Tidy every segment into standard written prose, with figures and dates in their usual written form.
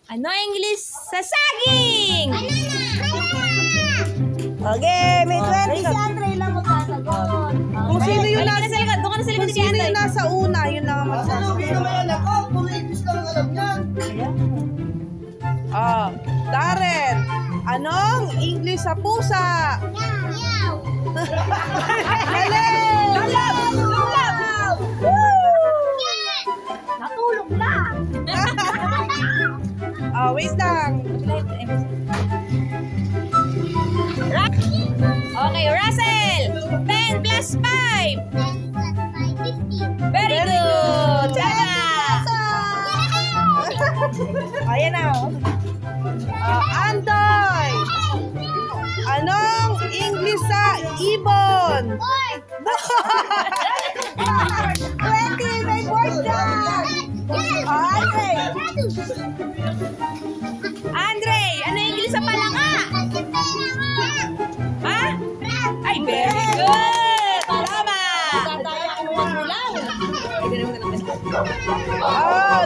Ano English sa saging? Okay, may 20 Si Andre lang magsasagot. Kung sino yung Balik ka na sa likod. Doon ka na sa likod kung ni sino Anday. yung nasa una, yun lang ang Sasabihin magsasagot. naman yan ako, puro English lang ang alam niyan. Darren, anong English sa pusa? Mali! Natulog lang. Wait lang. Okay, Russell. 10 plus 5. Very good. Tama. Ayan na. Andoy, anong English sa ibon? 20, may board dyan. Andre, ano English sa palaka? Ha? Ay, very good. Tama.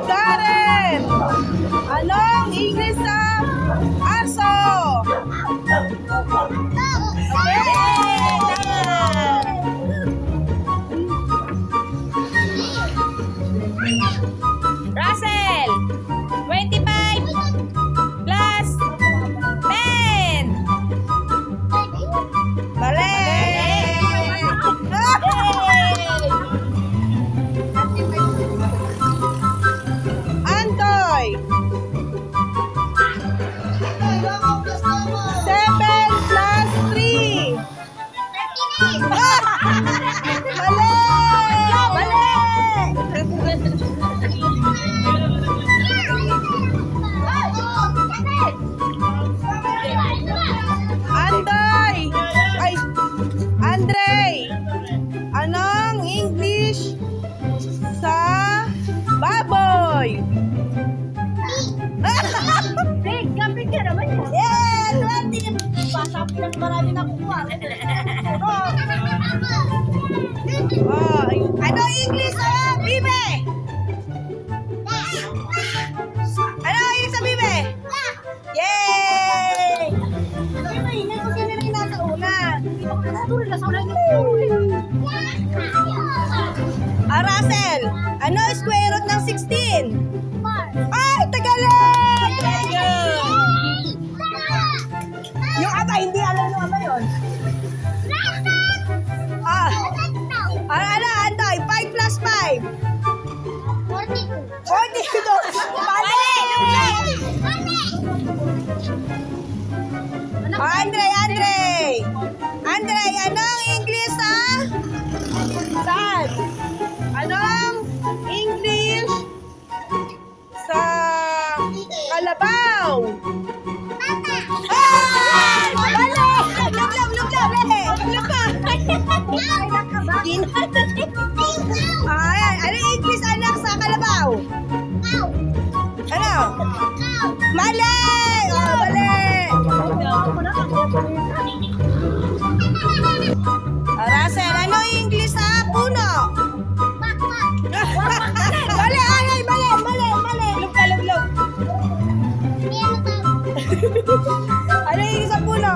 Darren, anong English sa aso? Russell, 25 plus 10. Mali! Andoy, 7 plus 3. Mali! Andoy! Ay! Andre! Anong English sa baboy? Big, kapit ka naman yan. Yes! Pasabi lang marami na kukuha. Ano English sa bibe? Ano English sa bibe? Yay! Hindi ko sino na nasa una. Hindi ko natulog na sa una niyo. Russell, ano square root ng 16? Ay, tagalan! Very good! Yung ama, hindi alam ng ama yun. Ano, Andoy? 5 plus 5. 42. Mali! Andre, anong English sa? Saan? Anong English sa kalabaw? Ay! Mali! Luglam pa! Ayan, anong English anak sa kalabaw? Ano? Mali! Mali! Russell, ano English sa puno? Mali! Lugla. Ano English sa puno?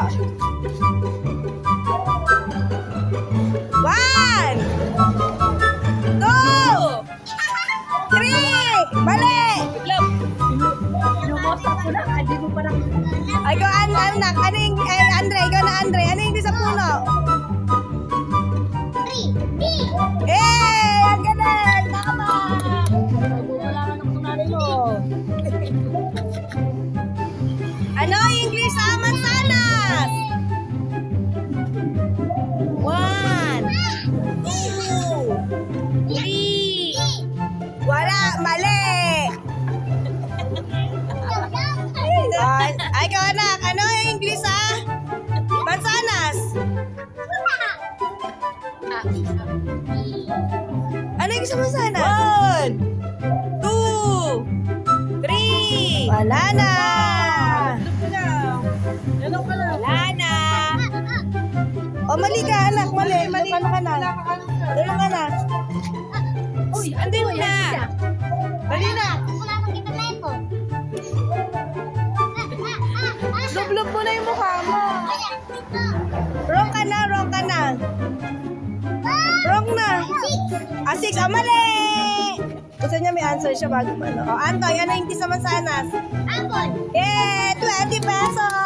1, 2, 3! Mali! Pinumosa ko lang, hindi mo parang... Ay, ikaw anak. Ano yung... Andre, ikaw na Andre. Ano yung English sa puno? 3. Ang galing! Tama! Wala ka ng sunari mo. Ano yung English sa mansanas? 1, 2, 3. Wala! Mali! Ay, ikaw anak. Ano yung English sa mansanas? Ano yung sa mansanas? 1, 2, 3. Wala na! Wala na! O, mali ka anak. Mali. Paano ka na? Paano ka na? Uy, andun na. Dali na! Wala nang kita na ito. Ilublob mo na yung mukha mo. Wrong ka na, wrong ka na. Wrong na. 6. Ah, mali! Gusto niya may answer siya bago ano. Oh, Antoy, ano yung tisaman sa anas? Apple. Yeah! 20 pesos!